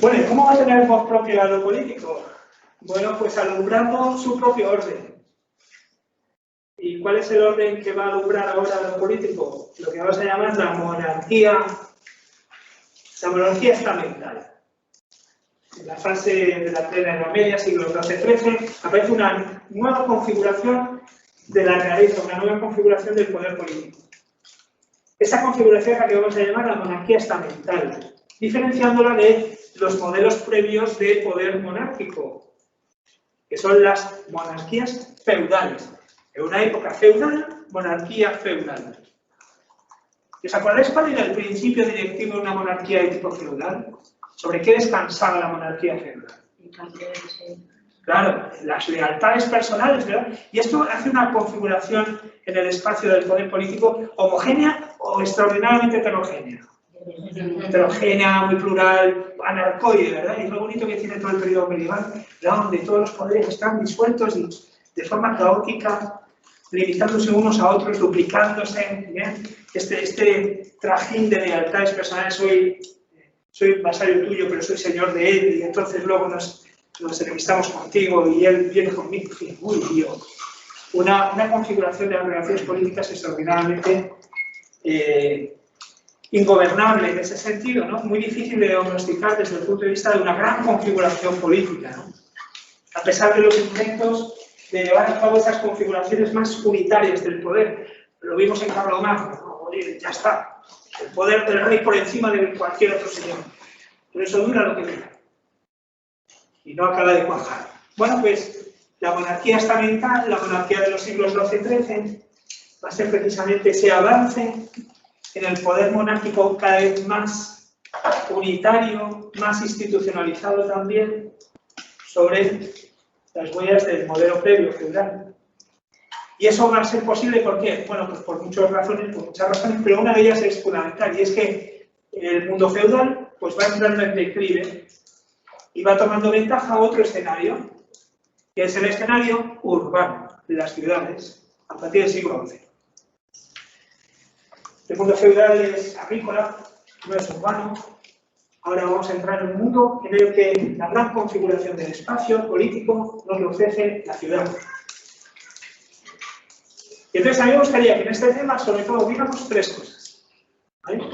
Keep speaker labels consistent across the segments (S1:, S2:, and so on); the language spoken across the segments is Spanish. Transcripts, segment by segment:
S1: Bueno, ¿y cómo va a tener voz propia lo político? Bueno, pues alumbrando su propio orden. ¿Y cuál es el orden que va a alumbrar ahora lo político? Lo que vamos a llamar la monarquía estamental. En la fase de la plena Edad Media, siglo XII-XIII, aparece una nueva configuración de la realeza, una nueva configuración del poder político. Esa configuración es la que vamos a llamar la monarquía estamental, diferenciándola de los modelos previos de poder monárquico, que son las monarquías feudales. En una época feudal, monarquía feudal. ¿Os acordáis cuál era el principio directivo de una monarquía de tipo feudal? ¿Sobre qué descansaba la monarquía feudal? Claro, las lealtades personales, ¿verdad? Y esto hace una configuración en el espacio del poder político homogénea o extraordinariamente heterogénea. Heterogénea, muy plural, anarcoide, ¿verdad? Y es lo bonito que tiene todo el periodo medieval, ¿verdad? Donde todos los poderes están disueltos y de forma caótica, limitándose unos a otros, duplicándose, ¿bien? Este trajín de lealtades personales, soy vasallo tuyo, pero soy señor de él, y entonces luego nos enemistamos contigo y él viene conmigo, en fin, muy lío. Una configuración de las relaciones políticas extraordinariamente ingobernable en ese sentido, ¿no? Muy difícil de diagnosticar desde el punto de vista de una gran configuración política, ¿no? A pesar de los intentos de llevar a cabo esas configuraciones más unitarias del poder. Lo vimos en Carlomagno, ¿no? Ya está. El poder del rey por encima de cualquier otro señor. Pero eso dura lo que dura. Y no acaba de cuajar. Bueno, pues la monarquía estamental, la monarquía de los siglos XII y XIII, va a ser precisamente ese avance en el poder monárquico cada vez más unitario, más institucionalizado también, sobre las huellas del modelo previo feudal. Y eso va a ser posible, ¿por qué? Bueno, pues por muchas razones, pero una de ellas es fundamental, y es que el mundo feudal pues va entrando en declive y va tomando ventaja a otro escenario, que es el escenario urbano de las ciudades, a partir del siglo XI. El mundo feudal es agrícola, no es urbano. Ahora vamos a entrar en un mundo en el que la gran configuración del espacio político nos lo ofrece la ciudad. Y entonces a mí me gustaría que en este tema, sobre todo, digamos tres cosas. ¿Vale?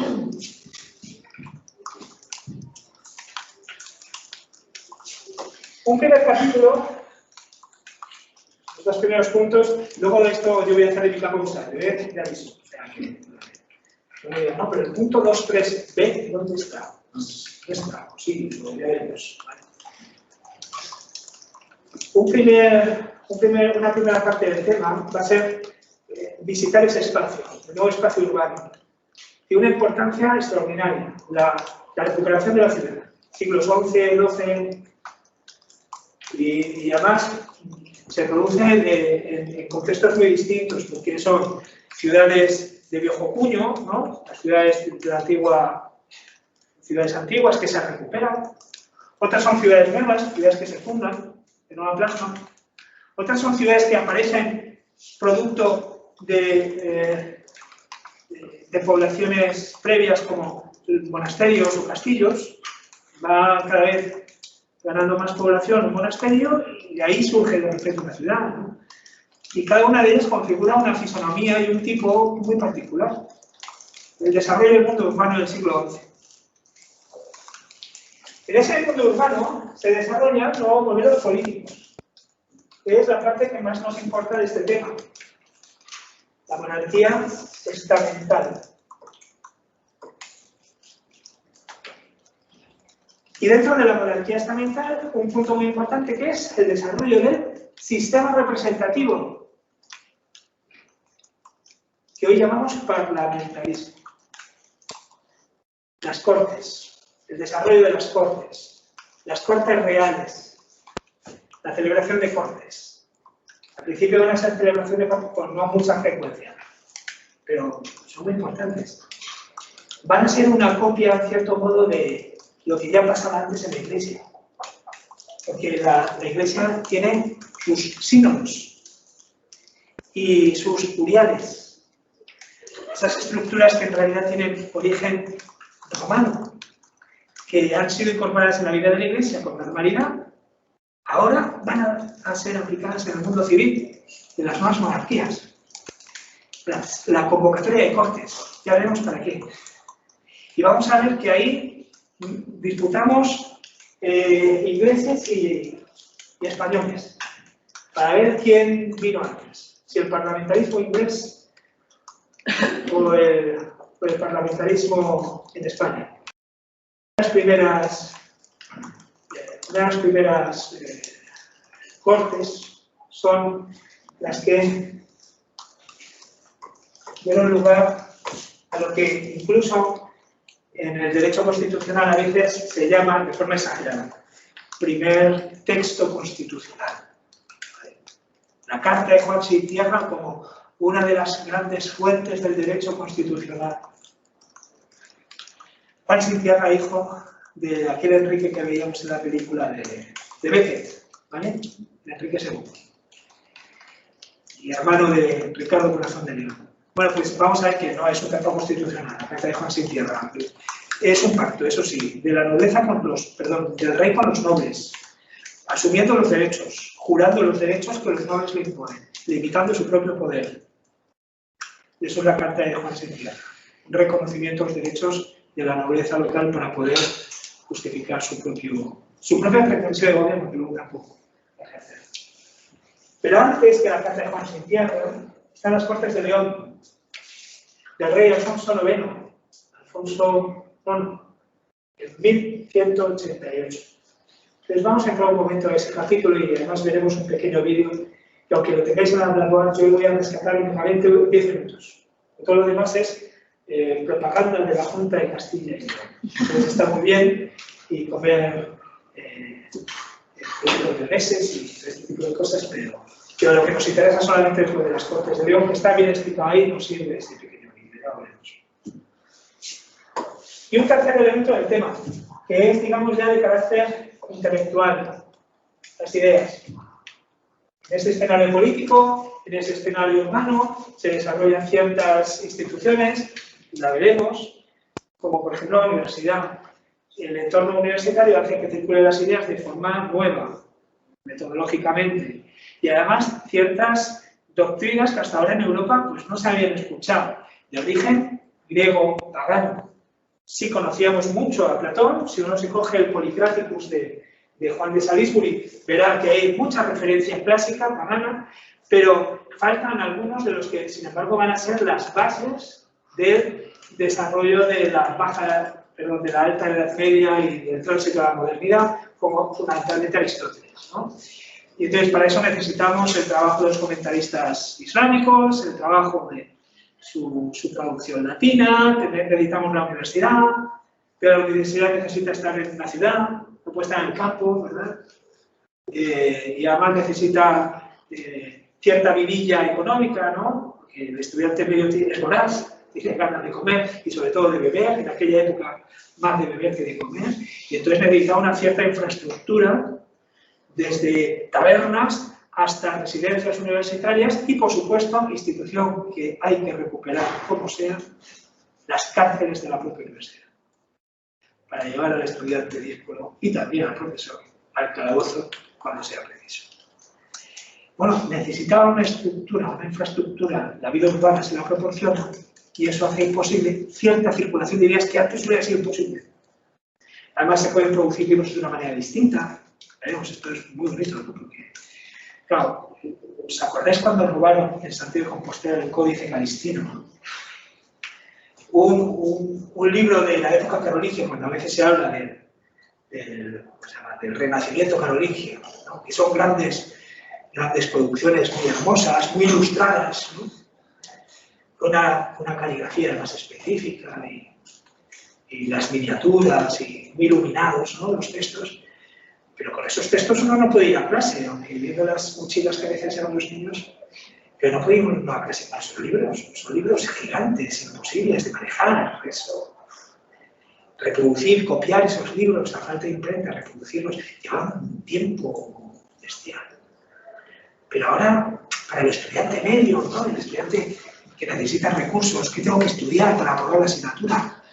S1: Un primer capítulo, los dos primeros puntos, luego de esto yo voy a hacer el campo de ya aviso. O sea, no, pero el punto 2, 3, B, ¿dónde está? Sí, lo veremos. Vale. Una primera parte del tema va a ser visitar ese espacio, el nuevo espacio urbano. Y una importancia extraordinaria, la recuperación de la ciudad. Siglos XI, XII, y además se produce en contextos muy distintos, porque son ciudades de viejo cuño, ¿no? Las ciudades de la antigua, ciudades antiguas que se recuperan. Otras son ciudades nuevas, ciudades que se fundan de nueva plasma. Otras son ciudades que aparecen producto de poblaciones previas como monasterios o castillos. Va cada vez ganando más población un monasterio y de ahí surge de repente una ciudad, ¿no? Y cada una de ellas configura una fisonomía y un tipo muy particular. El desarrollo del mundo urbano del siglo XI. En ese mundo urbano se desarrollan nuevos modelos políticos, que es la parte que más nos importa de este tema. La monarquía estamental. Y dentro de la monarquía estamental, un punto muy importante que es el desarrollo del sistema representativo, que hoy llamamos parlamentarismo. Las cortes, el desarrollo de las cortes reales, la celebración de cortes. Al principio van a ser celebración de cortes con no mucha frecuencia, pero son muy importantes. Van a ser una copia, en cierto modo, de lo que ya pasaba antes en la Iglesia. Porque la Iglesia tiene sus sínodos y sus curiales. Esas estructuras que en realidad tienen origen romano, que han sido incorporadas en la vida de la Iglesia con normalidad, ahora van a ser aplicadas en el mundo civil, en las nuevas monarquías. La convocatoria de cortes, ya veremos para qué. Y vamos a ver que ahí disputamos ingleses y españoles, para ver quién vino antes, si el parlamentarismo inglés o el parlamentarismo en España. Las primeras cortes son las que dieron lugar a lo que incluso en el derecho constitucional a veces se llama, de forma exagerada, primer texto constitucional. La Carta de Juan Sin Tierra como una de las grandes fuentes del derecho constitucional. Juan Sin Tierra, hijo de aquel Enrique que veíamos en la película de Beckett, ¿vale? De Enrique II. Y hermano de Ricardo Corazón de León. Bueno, pues vamos a ver que no es un tratado constitucional, la Carta de Juan Sin Tierra. Es un pacto, eso sí, de la nobleza con del rey con los nobles, asumiendo los derechos, jurando los derechos que los nobles le imponen, limitando su propio poder. Eso es la Carta de Juan Sin Tierra. Un reconocimiento de los derechos de la nobleza local para poder justificar su propia pretensión de gobierno, que luego tampoco ejercer. Pero antes que la Carta de Juan Sin Tierra, están las Cortes de León, del rey Alfonso IX, Alfonso IX, en 1188. Entonces vamos a entrar un momento a ese capítulo y además veremos un pequeño vídeo que, aunque lo tengáis en la Blackboard, yo voy a rescatar únicamente 10 minutos. Todo lo demás es propaganda de la Junta de Castilla y León. Entonces está muy bien y comer de meses y este tipo de cosas, pero lo que nos interesa solamente es lo de las Cortes de León, que está bien explicado ahí, nos sirve este pequeño vídeo, ya veremos. Y un tercer elemento del tema, que es, digamos, ya de carácter intelectual, las ideas. En este escenario político, en ese escenario urbano, se desarrollan ciertas instituciones, la veremos, como por ejemplo la universidad. El entorno universitario hace que circulen las ideas de forma nueva, metodológicamente, y además ciertas doctrinas que hasta ahora en Europa pues, no se habían escuchado, de origen griego pagano. Sí conocíamos mucho a Platón, si uno se coge el Policraticus de Juan de Salisbury, verá que hay mucha referencia clásica, pagana, pero faltan algunos de los que, sin embargo, van a ser las bases del desarrollo de la alta Edad Media y del tránsito a la modernidad, como fundamentalmente Aristóteles, ¿no? Y entonces, para eso necesitamos el trabajo de los comentaristas islámicos, el trabajo de su traducción latina, necesitamos la universidad, pero la universidad necesita estar en la ciudad, no puede estar en el campo, ¿verdad? Y además necesita cierta vidilla económica, ¿no? Porque el estudiante medio es voraz, tiene ganas de comer y sobre todo de beber, en aquella época más de beber que de comer, y entonces necesita una cierta infraestructura, desde tabernas hasta residencias universitarias y, por supuesto, institución que hay que recuperar, como sea, las cárceles de la propia universidad, para llevar al estudiante díscolo y también al profesor al calabozo cuando sea preciso. Bueno, necesitaba una estructura, una infraestructura, la vida urbana se la proporciona y eso hace imposible cierta circulación de ideas que antes no hubiera sido imposible. Además, se pueden producir libros de una manera distinta. Veremos, esto es muy bonito, ¿no? Porque, claro, ¿os acordáis cuando robaron en Santiago de Compostela el Códice Calistino? Un libro de la época carolingio, cuando a veces se habla del Renacimiento carolingio, ¿no? Que son grandes producciones muy hermosas, muy ilustradas, ¿no? Una caligrafía más específica y las miniaturas y muy iluminados, ¿no? Los textos. Pero con esos textos uno no puede ir a clase, aunque viendo las mochilas que a veces eran los niños, pero no puede ir uno a clase con esos libros. Son libros gigantes, imposibles de manejar. Eso. Reproducir, copiar esos libros a falta de imprenta, reproducirlos, lleva un tiempo bestial. Pero ahora, para el estudiante medio, ¿no? El estudiante que necesita recursos, que tengo que estudiar para aprobar la asignatura,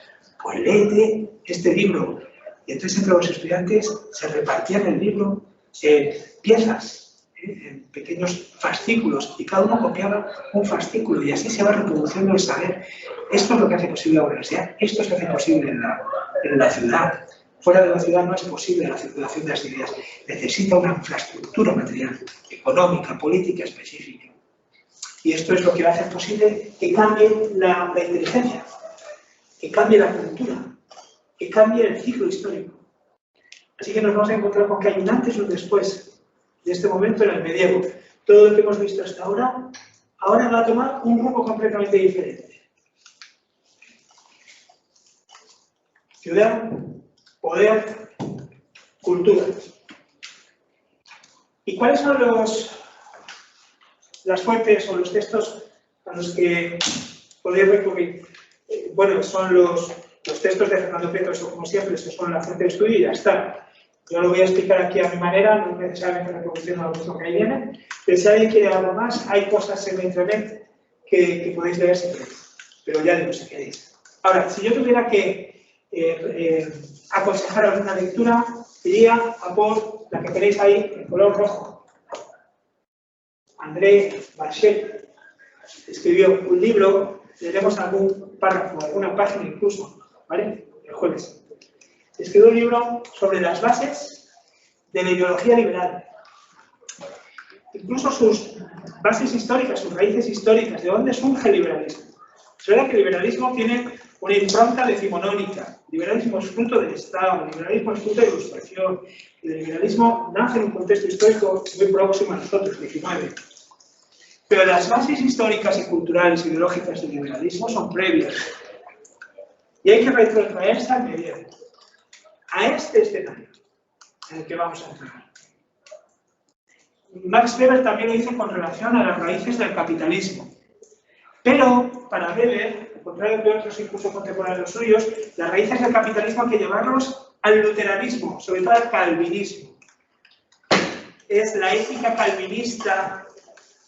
S1: pues léete este libro Y entonces entre los estudiantes se repartían el libro en piezas, en pequeños fascículos, y cada uno copiaba un fascículo, y así se va reproduciendo el saber. Esto es lo que hace posible la universidad, esto se hace posible en la ciudad. Fuera de la ciudad no es posible la circulación de las ideas. Necesita una infraestructura material, económica, política específica. Y esto es lo que va a hacer posible que cambie la inteligencia, que cambie la cultura, que cambie el ciclo histórico. Así que nos vamos a encontrar con que hay un antes y un después de este momento en el medievo. Todo lo que hemos visto hasta ahora, ahora va a tomar un rumbo completamente diferente. Ciudad, poder, cultura. ¿Y cuáles son las fuentes o los textos a los que podéis recurrir? Bueno, son los textos de Fernando Prieto, eso como siempre, eso son la fuente de estudio y ya está. Yo lo voy a explicar aquí a mi manera, no necesariamente reproduciendo lo mismo que ahí viene, pero si alguien quiere algo más, hay cosas en la internet que podéis leer si queréis, pero ya digo si queréis. Ahora, si yo tuviera que aconsejar alguna lectura, iría a por la que tenéis ahí en color rojo. André Marchais escribió un libro, leeremos algún párrafo, alguna página incluso, ¿vale? El jueves. Escribió un libro sobre las bases de la ideología liberal. Incluso sus bases históricas, sus raíces históricas, de dónde surge el liberalismo. Es verdad que el liberalismo tiene una impronta decimonónica. El liberalismo es fruto del Estado, el liberalismo es fruto de la Ilustración. El liberalismo nace en un contexto histórico muy próximo a nosotros, 19. Pero las bases históricas y culturales y ideológicas del liberalismo son previas. Y hay que retrotraerse al medievo, a este escenario en el que vamos a entrar. Max Weber también lo dice con relación a las raíces del capitalismo. Pero, para Weber, al contrario de otros incluso contemporáneos suyos, las raíces del capitalismo hay que llevarlos al luteranismo, sobre todo al calvinismo. Es la ética calvinista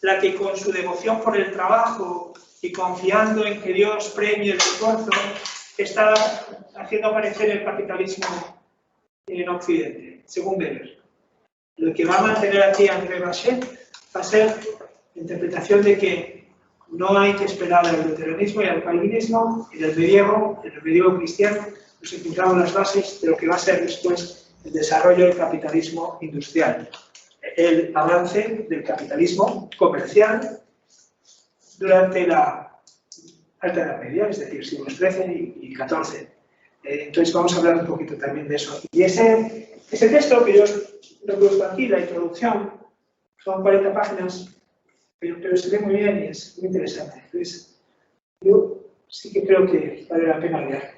S1: la que con su devoción por el trabajo y confiando en que Dios premie el esfuerzo, está haciendo aparecer el capitalismo en Occidente, según Weber. Lo que va a mantener aquí André Marchais va a ser la interpretación de que no hay que esperar al luteranismo y al calvinismo. En el medievo cristiano, nos encontramos las bases de lo que va a ser después el desarrollo del capitalismo industrial. El avance del capitalismo comercial durante la Alta Edad Media, es decir, siglos XIII y XIV. Entonces vamos a hablar un poquito también de eso. Y ese texto que yo os reproduzco aquí, la introducción, son 40 páginas, pero se ve muy bien y es muy interesante. Entonces, yo sí que creo que vale la pena leer.